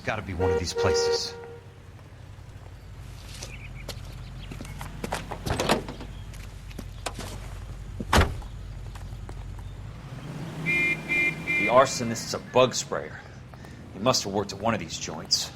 gotta be one of these places. The arsonist's a bug sprayer. He must have worked at one of these joints.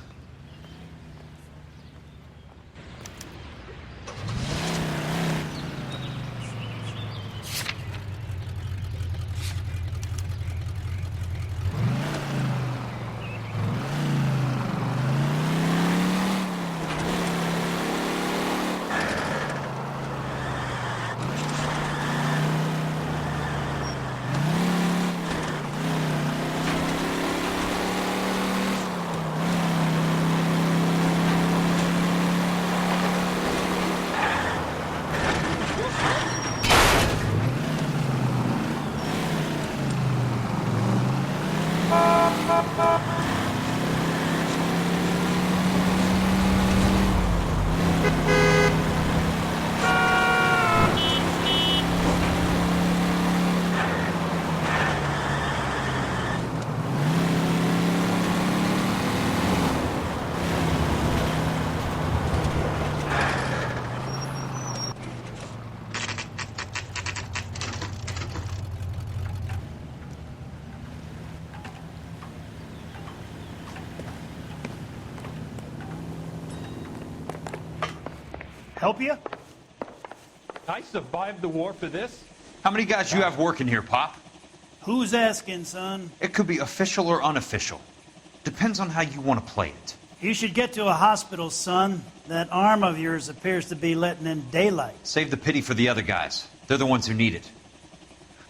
Help you? I survived the war for this? How many guys you have working here, Pop? Who's asking, son? It could be official or unofficial. Depends on how you want to play it. You should get to a hospital, son. That arm of yours appears to be letting in daylight. Save the pity for the other guys. They're the ones who need it.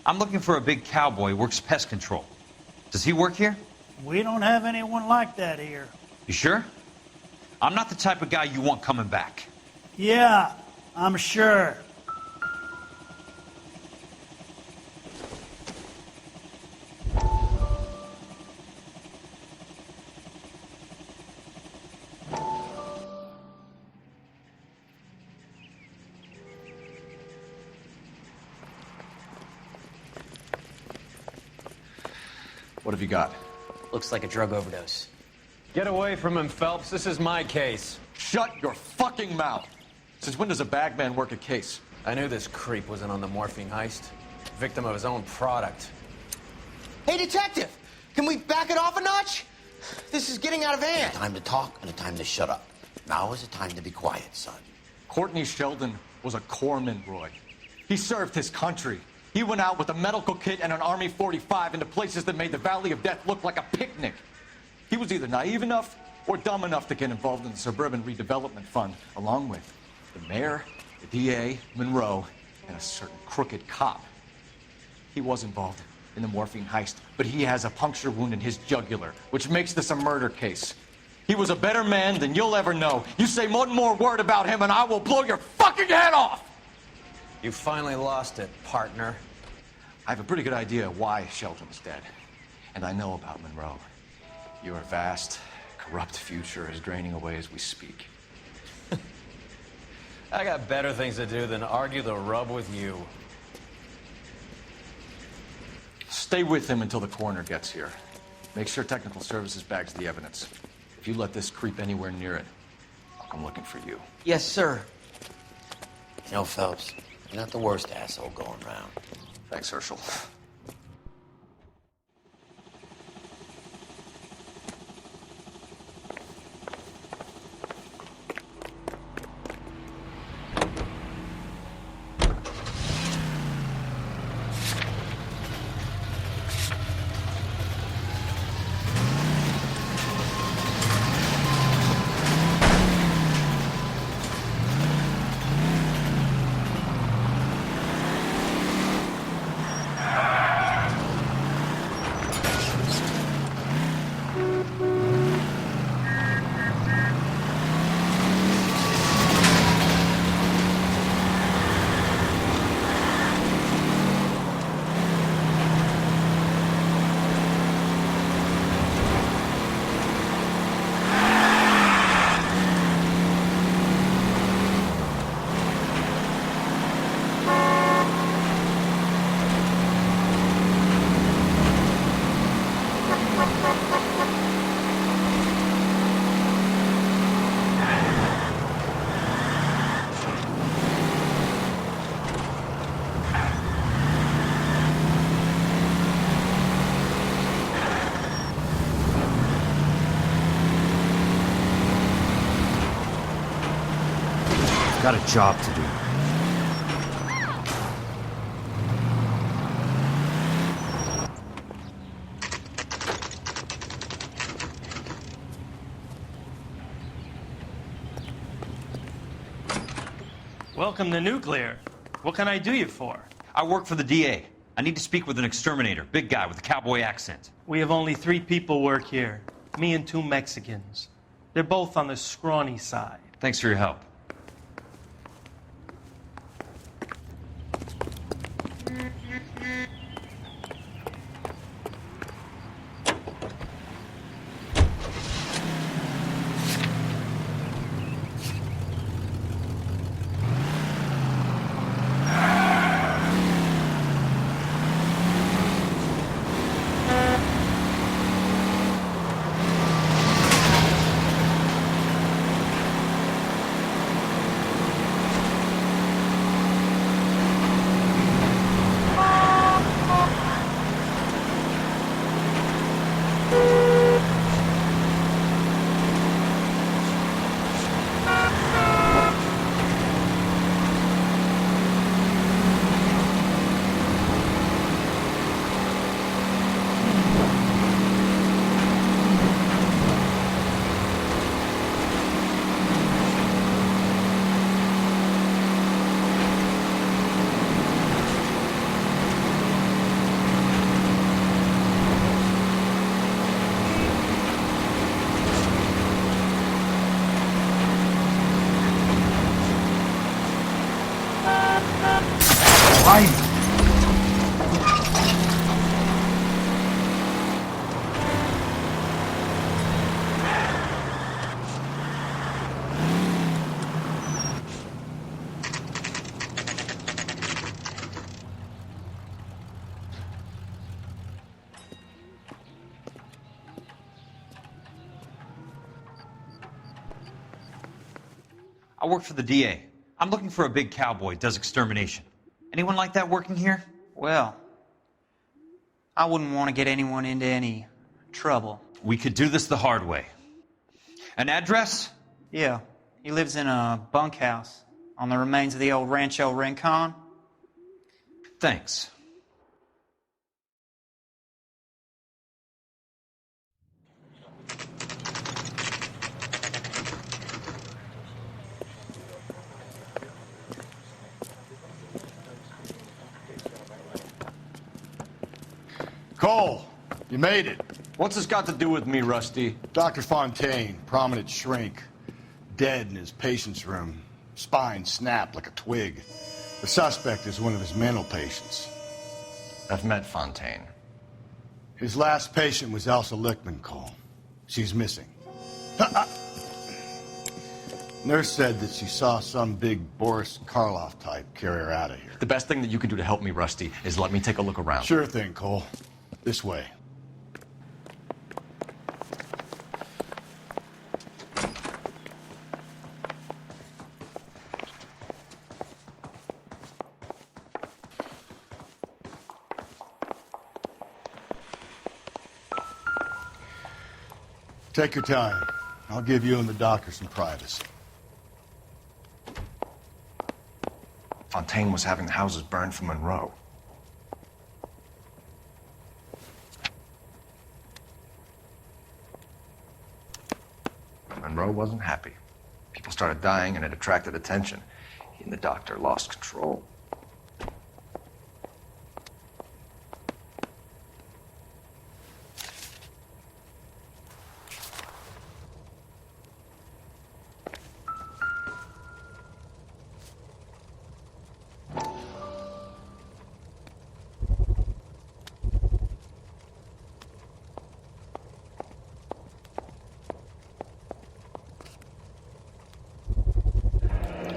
I'm looking for a big cowboy who works pest control. Does he work here? We don't have anyone like that here. You sure? I'm not the type of guy you want coming back. Yeah, I'm sure. What have you got? Looks like a drug overdose. Get away from him, Phelps. This is my case. Shut your fucking mouth! Since when does a bagman work a case? I knew this creep wasn't on the morphine heist. Victim of his own product. Hey, detective! Can we back it off a notch? This is getting out of hand. A time to talk and a time to shut up. Now is the time to be quiet, son. Courtney Sheldon was a corpsman, Roy. He served his country. He went out with a medical kit and an Army 45 into places that made the Valley of Death look like a picnic. He was either naive enough or dumb enough to get involved in the Suburban Redevelopment Fund, along with the mayor, the DA, Monroe, and a certain crooked cop. He was involved in the morphine heist, but he has a puncture wound in his jugular, which makes this a murder case. He was a better man than you'll ever know. You say one more word about him and I will blow your fucking head off! You finally lost it, partner. I have a pretty good idea why Sheldon's dead. And I know about Monroe. Your vast, corrupt future is draining away as we speak. I got better things to do than argue the rub with you. Stay with him until the coroner gets here. Make sure technical services bags the evidence. If you let this creep anywhere near it, I'll come looking for you. Yes, sir. You know, Phelps, you're not the worst asshole going round. Thanks, Herschel. Got a job to do. Welcome to Nuclear. What can I do you for? I work for the DA. I need to speak with an exterminator, big guy with a cowboy accent. We have only 3 people work here. Me and 2 Mexicans. They're both on the scrawny side. Thanks for your help. I work for the DA. I'm looking for a big cowboy, does extermination. Anyone like that working here? Well, I wouldn't want to get anyone into any trouble. We could do this the hard way. An address? Yeah, he lives in a bunkhouse on the remains of the old Rancho Rincon. Thanks. Cole, you made it. What's this got to do with me, Rusty? Dr. Fontaine, prominent shrink, dead in his patient's room, spine snapped like a twig. The suspect is one of his mental patients. I've met Fontaine. His last patient was Elsa Lichtman, Cole. She's missing. Nurse said that she saw some big Boris Karloff type carry her out of here. The best thing that you can do to help me, Rusty, is let me take a look around. Sure thing, Cole. This way. Take your time. I'll give you and the doctor some privacy. Fontaine was having the houses burned for Monroe. Monroe wasn't happy. People started dying and it attracted attention. He and the doctor lost control.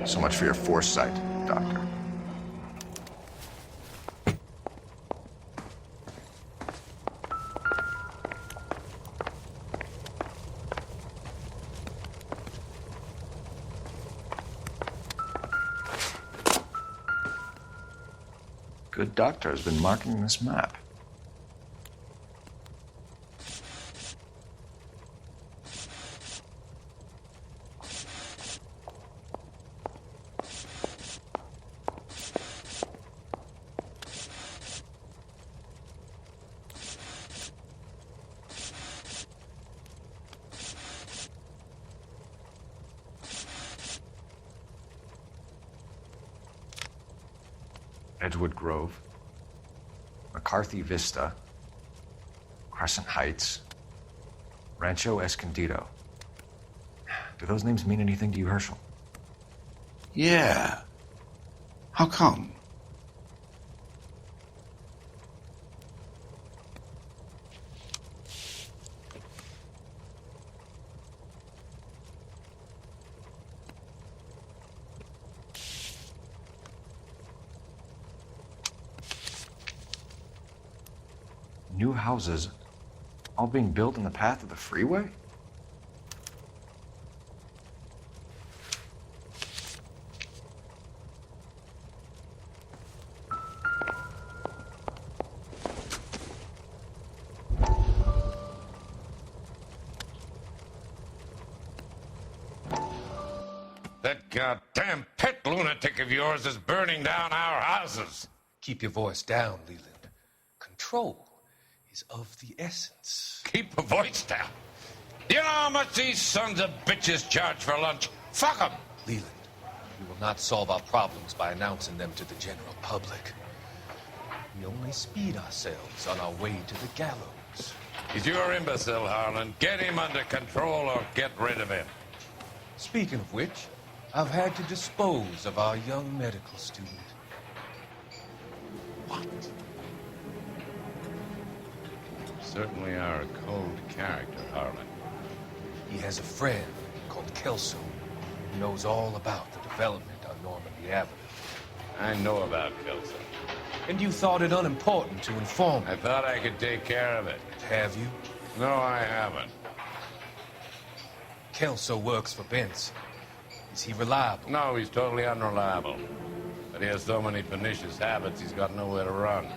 So much for your foresight, Doctor. Good doctor has been marking this map. Edgewood Grove, McCarthy Vista, Crescent Heights, Rancho Escondido. Do those names mean anything to you, Herschel? Yeah. How come? New houses all being built in the path of the freeway? That goddamn pet lunatic of yours is burning down our houses. Keep your voice down, Leland. Control is of the essence. Keep your voice down. You know how much these sons of bitches charge for lunch? Fuck them. Leland, we will not solve our problems by announcing them to the general public. We only speed ourselves on our way to the gallows. He's your imbecile, Harlan. Get him under control or get rid of him. Speaking of which, I've had to dispose of our young medical student. What? Certainly are a cold character, Harlan. He has a friend called Kelso who knows all about the development on Normandy Avenue. I know about Kelso. And you thought it unimportant to inform me. I thought I could take care of it. Have you? No, I haven't. Kelso works for Benson. Is he reliable? No, he's totally unreliable. But he has so many pernicious habits, he's got nowhere to run.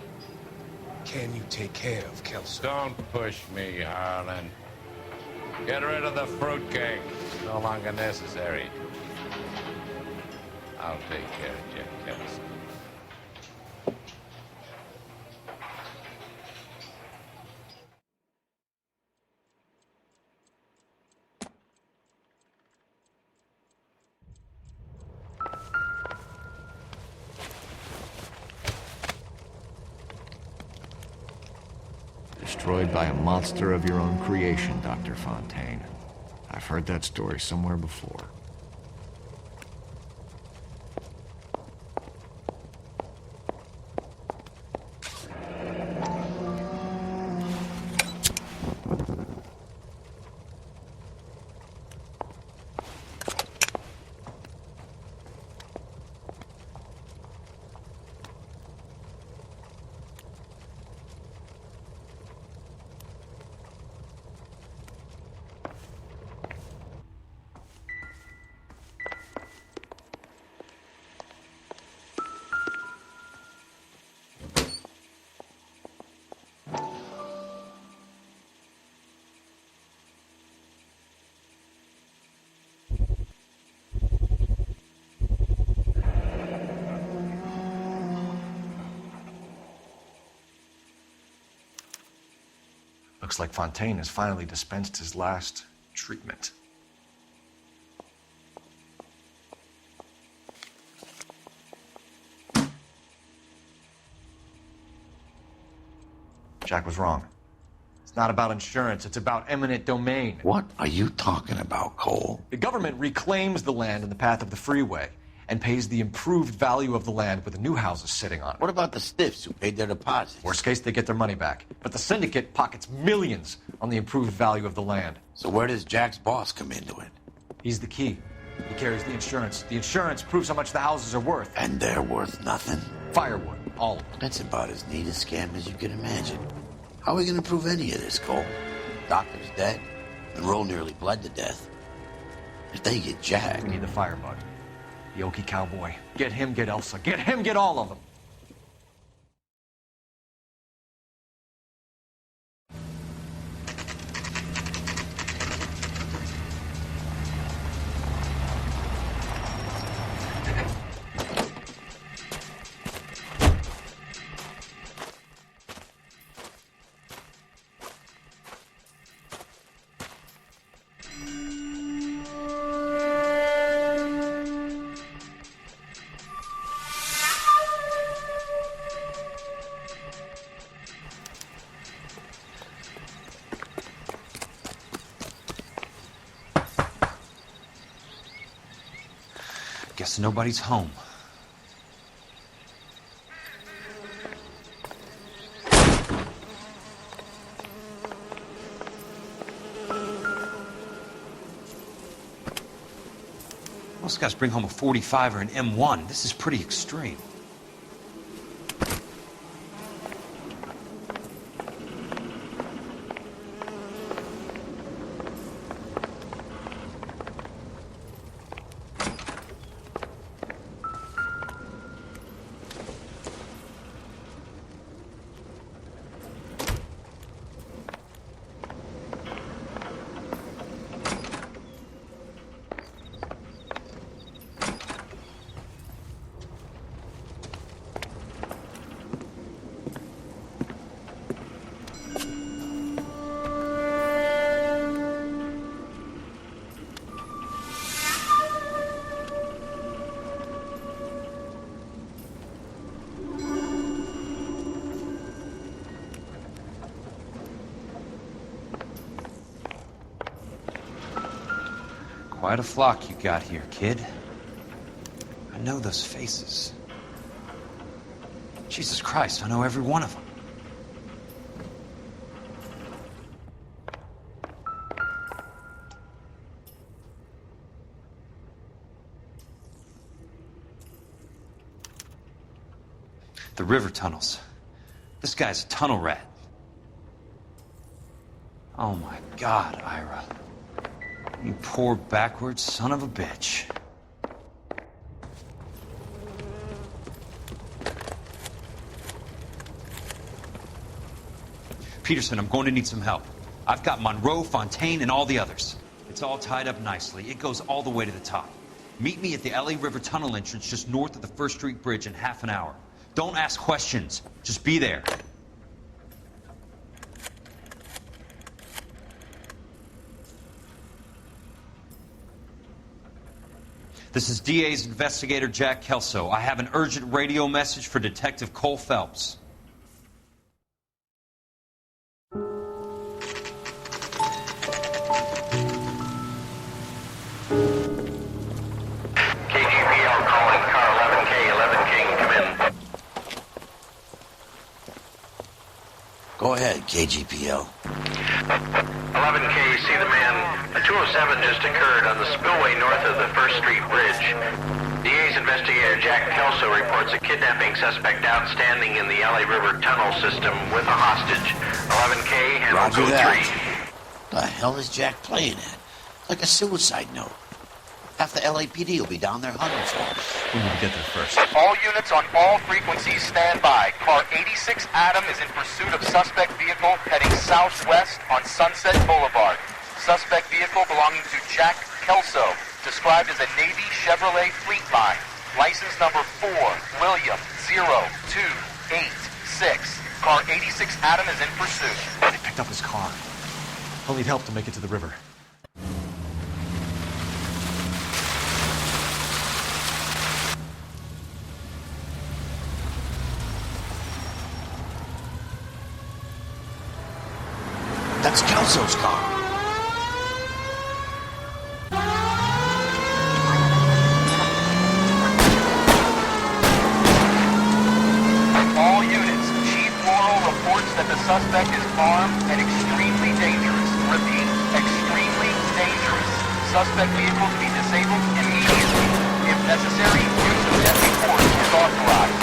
Can you take care of Kelso? Don't push me, Harlan. Get rid of the fruitcake. It's no longer necessary. I'll take care of Jeff Kelso. Destroyed by a monster of your own creation, Dr. Fontaine. I've heard that story somewhere before. Looks like Fontaine has finally dispensed his last treatment. Jack was wrong. It's not about insurance, it's about eminent domain. What are you talking about, Cole? The government reclaims the land in the path of the freeway and pays the improved value of the land with the new houses sitting on it. What about the stiffs who paid their deposits? Worst case, they get their money back. But the syndicate pockets millions on the improved value of the land. So where does Jack's boss come into it? He's the key. He carries the insurance. The insurance proves how much the houses are worth. And they're worth nothing? Firewood, all of them. That's about as neat a scam as you can imagine. How are we going to prove any of this, Cole? Doctor's dead. Monroe nearly bled to death. If they get Jack... We need the firebug. The Okie cowboy. Get him, get Elsa. Get him, get all of them. Guess nobody's home. Most guys bring home a 45 or an M1. This is pretty extreme. Quite a flock you got here, kid. I know those faces. Jesus Christ, I know every one of them. The river tunnels. This guy's a tunnel rat. Oh my God, Ira. You poor backwards son of a bitch. Peterson, I'm going to need some help. I've got Monroe, Fontaine, and all the others. It's all tied up nicely. It goes all the way to the top. Meet me at the LA River Tunnel entrance just north of the First Street Bridge in half an hour. Don't ask questions. Just be there. This is DA's investigator Jack Kelso. I have an urgent radio message for Detective Cole Phelps. KGPL calling car 11K, 11 King, come in. Go ahead, KGPL. 11K, see the man. A 207 just occurred on the spillway north of the First Street Bridge. DA's investigator Jack Kelso reports a kidnapping suspect outstanding in the LA River tunnel system with a hostage. 11K, handle Roger code that. 3. The hell is Jack playing at? Like a suicide note. Half the LAPD will be down there hunting for him. We need to get there first. All units on all frequencies stand by. Car 86 Adam is in pursuit of suspect vehicle heading southwest on Sunset Boulevard. Suspect vehicle belonging to Jack Kelso, described as a Navy Chevrolet Fleetline. License number 4, William 0286. Car 86 Adam is in pursuit. They picked up his car. I'll need help to make it to the river. That's Kelso's car. All units, Chief Laurel reports that the suspect is armed and extremely dangerous. Repeat, extremely dangerous. Suspect vehicle to be disabled immediately. If necessary, use of deadly force is authorized.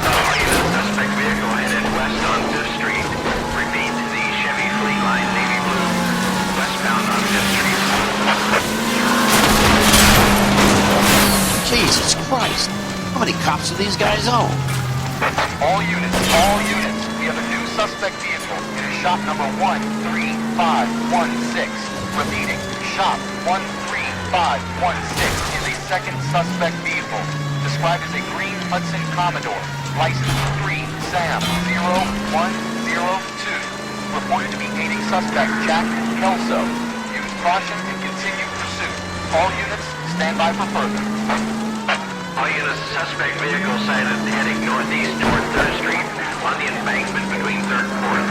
All units, suspect vehicle headed west on 5th Street. Repeat, the Chevy Fleetline Navy Blue. Westbound on 5th Street. Jesus Christ. How many cops do these guys own? All units, we have a new suspect vehicle. It is shop number 13516. Repeating, shop 13516 is a second suspect vehicle, described as a green Hudson Commodore, license 3 Sam 0102, reported to be aiding suspect Jack Kelso. Use caution and continue pursuit. All units, stand by for further. All units, suspect vehicle sighted heading northeast toward 3rd Street on the embankment between 3rd and 4th.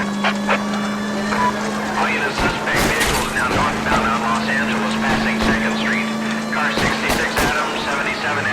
All units, suspect vehicle is now northbound on Los Angeles passing 2nd Street. Car 66 Adam, 77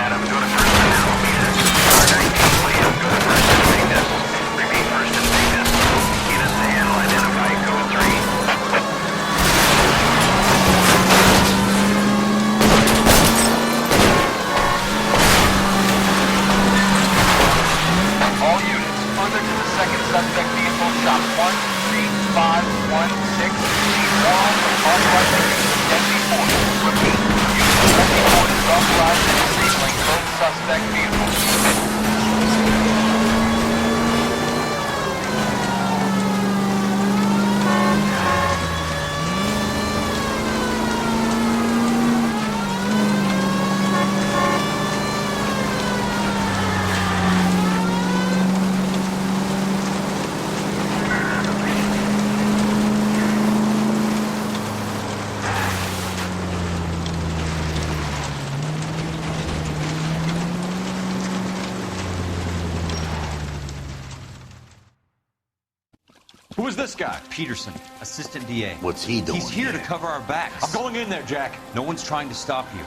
Who is this guy? Peterson, assistant DA. What's he doing He's here to cover our backs. I'm going in there, Jack. No one's trying to stop you.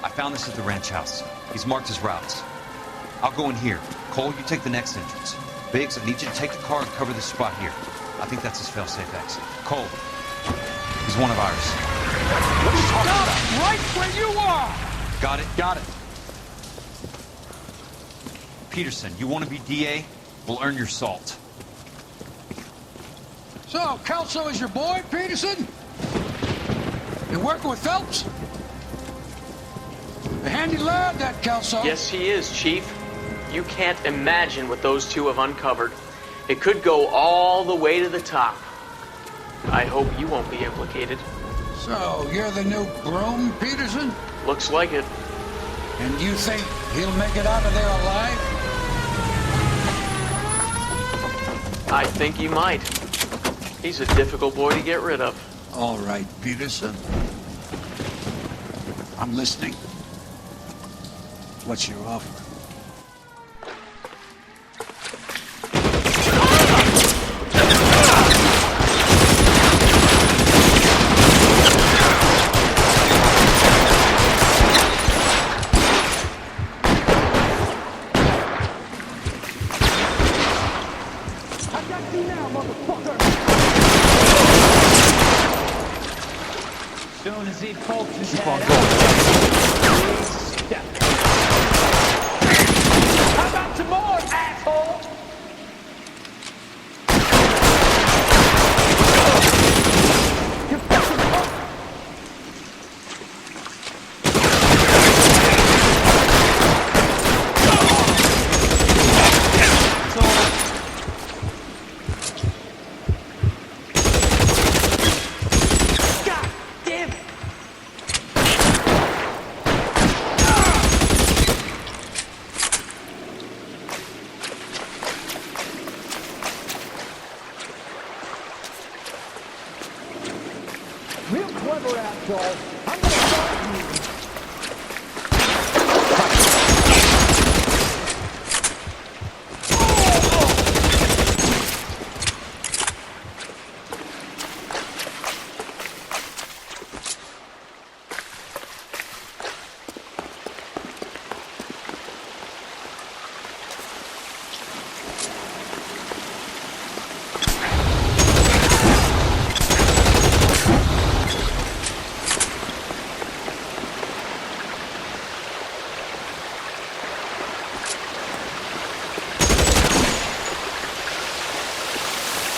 I found this at the ranch house. He's marked his routes. I'll go in here. Cole, you take the next entrance. Biggs, I need you to take the car and cover this spot here. I think that's his fail-safe exit. Cole, he's one of ours. What are you talking about? Right where you are! Got it? Got it. Peterson, you want to be DA? We'll earn your salt. So, Kelso is your boy, Peterson? You working with Phelps? A handy lad, that Kelso. Yes, he is, Chief. You can't imagine what those two have uncovered. It could go all the way to the top. I hope you won't be implicated. So, you're the new broom, Peterson? Looks like it. And you think he'll make it out of there alive? I think he might. He's a difficult boy to get rid of. All right, Peterson. I'm listening. What's your offer? Soon as he pokes his Keep on head going. step. How about some more, asshole? Real clever, asshole. I'm gonna start you.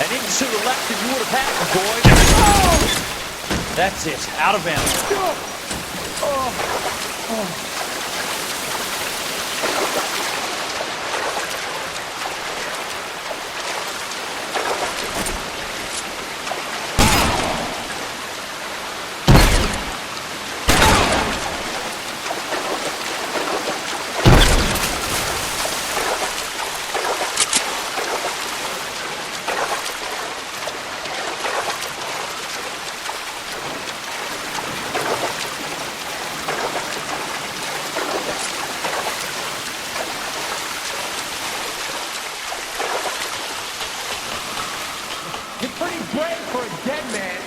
And even to the left if you would have had the boy. That's it. Out of bounds. You're pretty brave for a dead man.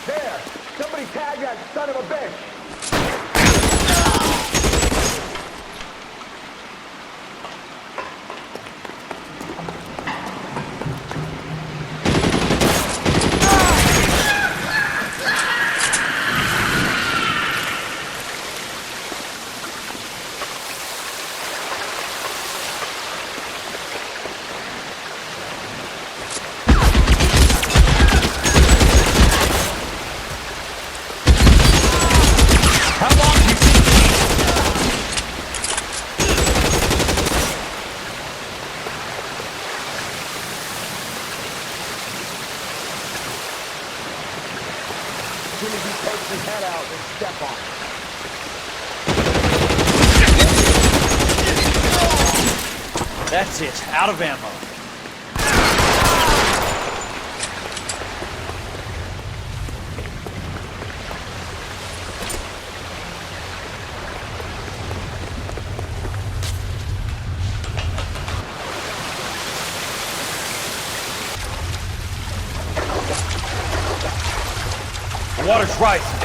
There! Somebody tag that son of a bitch! pops his head out and step on it. That's it. Out of ammo. The water's rising.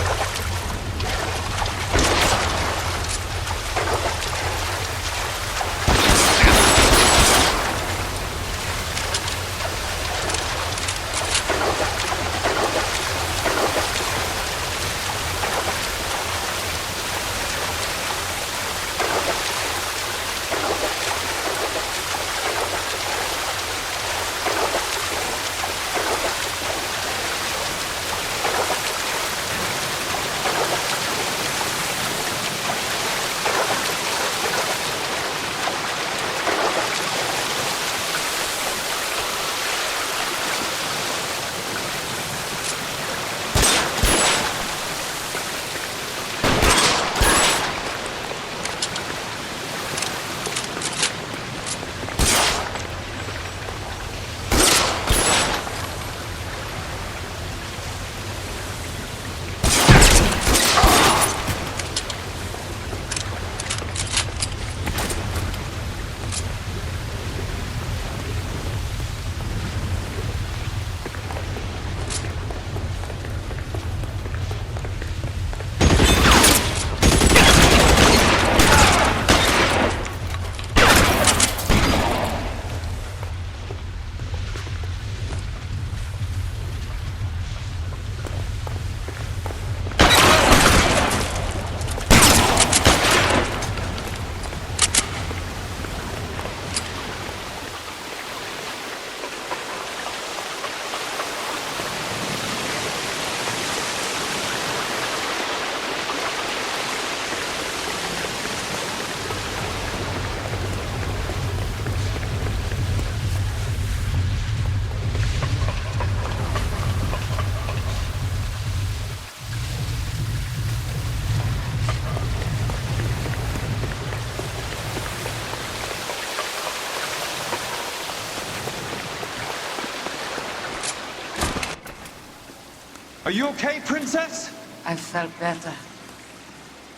Are you okay, Princess? I felt better.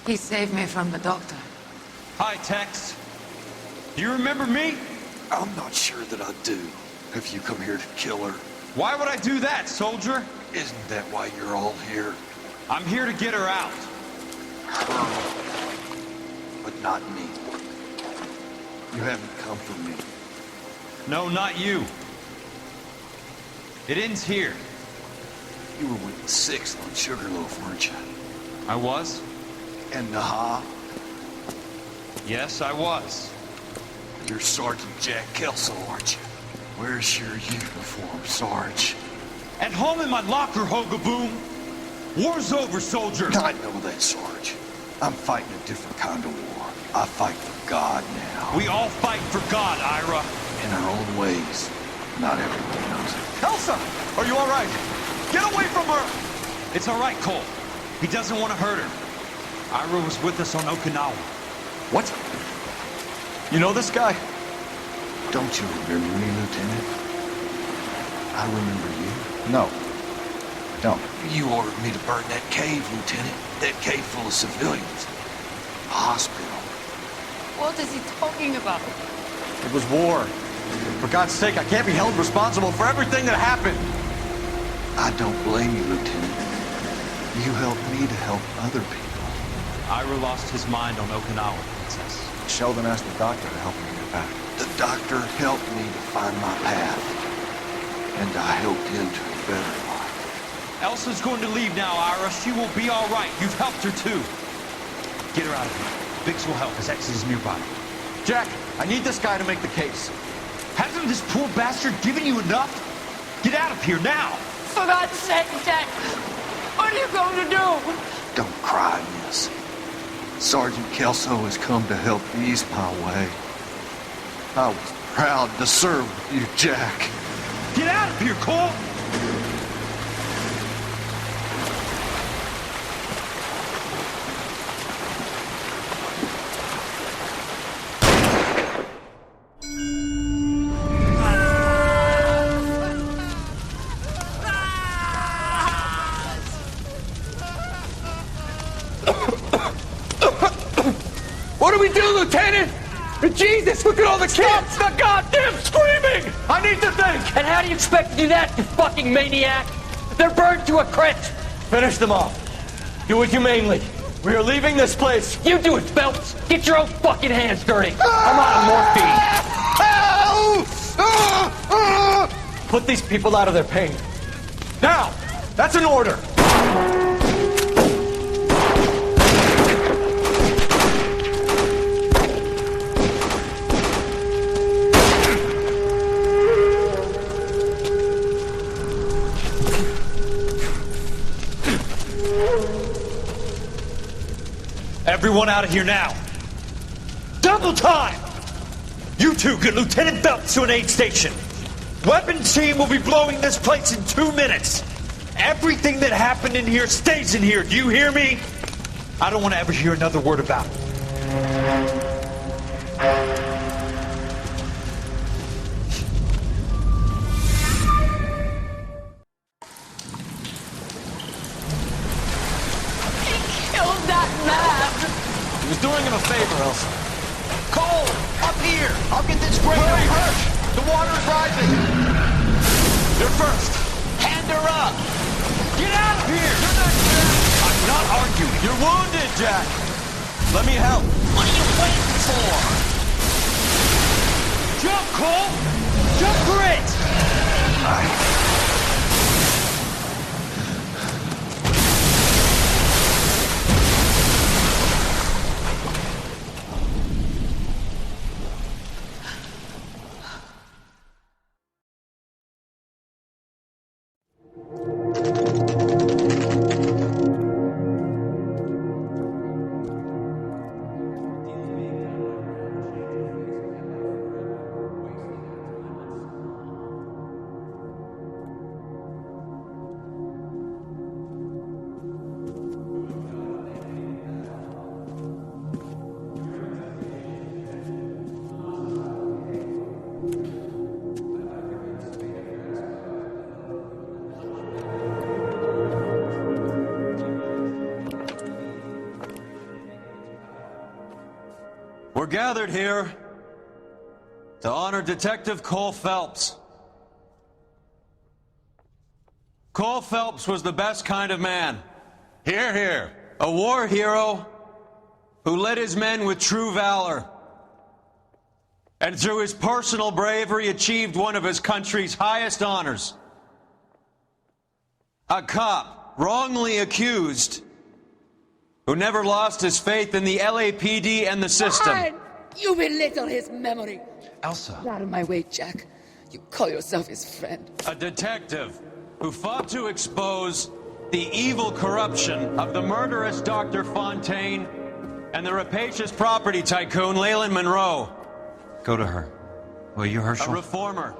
He saved me from the doctor. Hi, Tex. Do you remember me? I'm not sure that I do. Have you come here to kill her? Why would I do that, soldier? Isn't that why you're all here? I'm here to get her out. Her. But not me. You haven't come for me. No, not you. It ends here. You were with the 6th on Sugarloaf, weren't you? I was? And Naha? Yes, I was. You're Sergeant Jack Kelso, aren't you? Where's your uniform, Sarge? At home in my locker, Hogaboom. War's over, soldier. I know that, Sarge. I'm fighting a different kind of war. I fight for God now. We all fight for God, Ira. In our own ways. Not everyone knows it. Elsa! Are you all right? Get away from her! It's all right, Cole. He doesn't want to hurt her. Ira was with us on Okinawa. What? You know this guy? Don't you remember me, Lieutenant? I remember you. No. Don't. You ordered me to burn that cave, Lieutenant. That cave full of civilians. A hospital. What is he talking about? It was war. For God's sake, I can't be held responsible for everything that happened. I don't blame you, Lieutenant. You helped me to help other people. Ira lost his mind on Okinawa, Princess. Sheldon asked the doctor to help him get back. The doctor helped me to find my path. And I helped him to a better life. Elsa's going to leave now, Ira. She will be all right. You've helped her, too. Get her out of here. Biggs will help. His ex is nearby. Jack, I need this guy to make the case. Hasn't this poor bastard given you enough? Get out of here now! For God's sake, Jack! What are you going to do? Don't cry, miss. Sergeant Kelso has come to help ease my way. I was proud to serve with you, Jack. Get out of here, Cole! Jesus, look at all the kids! Stop the goddamn screaming! I need to think! And how do you expect to do that, you fucking maniac? They're burned to a crisp! Finish them off. Do it humanely. We are leaving this place. You do it, Phelps! Get your own fucking hands dirty! I'm on morphine! Put these people out of their pain. Now! That's an order! Everyone out of here now! Double time! You two get Lieutenant Phelps to an aid station. Weapons team will be blowing this place in 2 minutes. Everything that happened in here stays in here. Do you hear me? I don't want to ever hear another word about it. Killed that man! He was doing him a favor, Elsa. Cole! Up here! I'll get this crane over. The water is rising! You're first! Hand her up! Get out of here! You're not Jack! I'm not arguing. You're wounded, Jack! Let me help. What are you waiting for? Jump, Cole! Jump for it! We're gathered here to honor Detective Cole Phelps. Cole Phelps was the best kind of man. Hear, hear. A war hero who led his men with true valor. And through his personal bravery achieved one of his country's highest honors. A cop wrongly accused who never lost his faith in the LAPD and the system. Fine. You belittle his memory. Elsa. Get out of my way, Jack. You call yourself his friend. A detective who fought to expose the evil corruption of the murderous Dr. Fontaine and the rapacious property tycoon Leyland Monroe. Go to her. Will you, Herschel? A reformer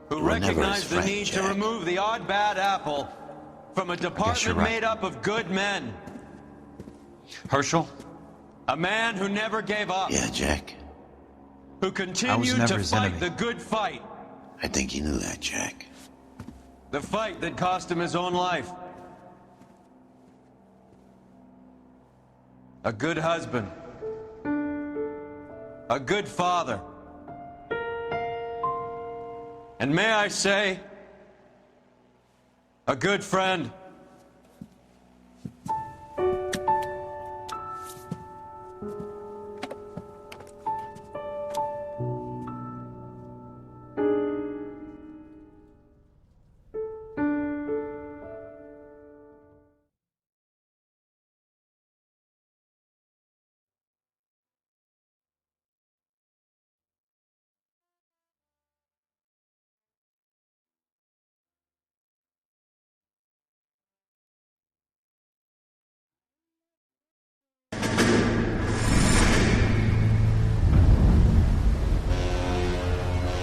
who recognized the need to remove the odd bad apple from a department made up of good men. Herschel? A man who never gave up. Yeah, Jack. Who continued to fight the good fight. I think you knew that, Jack. The fight that cost him his own life. A good husband. A good father. And may I say, a good friend.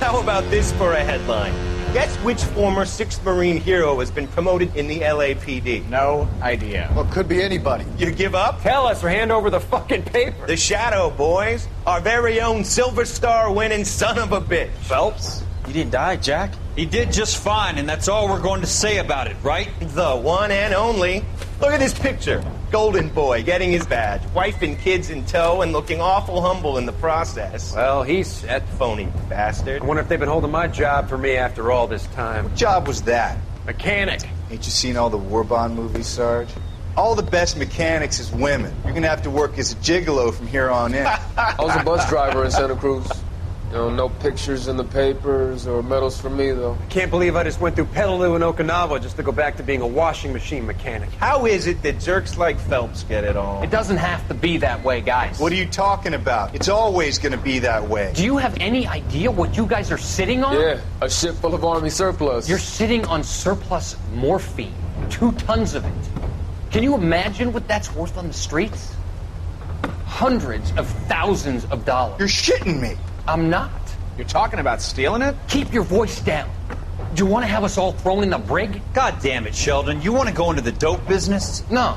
How about this for a headline? Guess which former 6th Marine hero has been promoted in the LAPD? No idea. Well, it could be anybody. You give up? Tell us or hand over the fucking paper. The Shadow, boys. Our very own Silver Star winning son of a bitch. Phelps? He didn't die, Jack. He did just fine, and that's all we're going to say about it, right? The one and only. Look at this picture. Golden boy, getting his badge, wife and kids in tow, and looking awful humble in the process. Well, he's set. Phony bastard. I wonder if they've been holding my job for me after all this time. What job was that? Mechanic. Ain't you seen all the war bond movies, Sarge? All the best mechanics is women. You're gonna have to work as a gigolo from here on in. I was a bus driver in Santa Cruz. You know, no pictures in the papers or medals for me, though. I can't believe I just went through Petaloo and Okinawa just to go back to being a washing machine mechanic. How is it that jerks like Phelps get it all? It doesn't have to be that way, guys. What are you talking about? It's always gonna be that way. Do you have any idea what you guys are sitting on? Yeah, a ship full of Army surplus. You're sitting on surplus morphine. 2 tons of it. Can you imagine what that's worth on the streets? Hundreds of thousands of dollars. You're shitting me. I'm not. You're talking about stealing it? Keep your voice down. Do you want to have us all thrown in the brig? God damn it, Sheldon. You want to go into the dope business? No.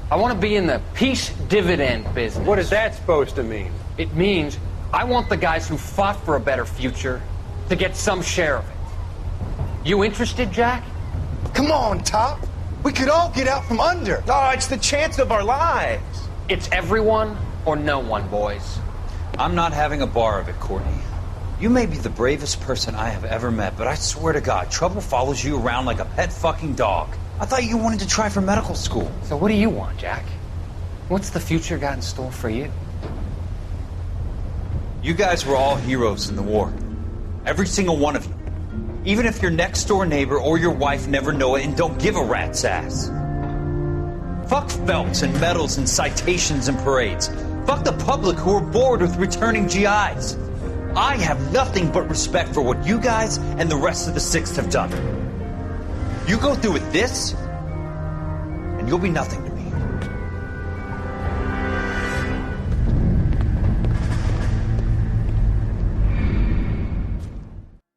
I want to be in the peace dividend business. What is that supposed to mean? It means I want the guys who fought for a better future to get some share of it. You interested, Jack? Come on, Top. We could all get out from under. Oh, it's the chance of our lives. It's everyone or no one, boys. I'm not having a bar of it, Courtney. You may be the bravest person I have ever met, but I swear to God, trouble follows you around like a pet fucking dog. I thought you wanted to try for medical school. So what do you want, Jack? What's the future got in store for you? You guys were all heroes in the war. Every single one of you. Even if your next door neighbor or your wife never know it and don't give a rat's ass. Fuck Phelps and medals and citations and parades. Fuck the public who are bored with returning GIs. I have nothing but respect for what you guys and the rest of the 6th have done. You go through with this, and you'll be nothing to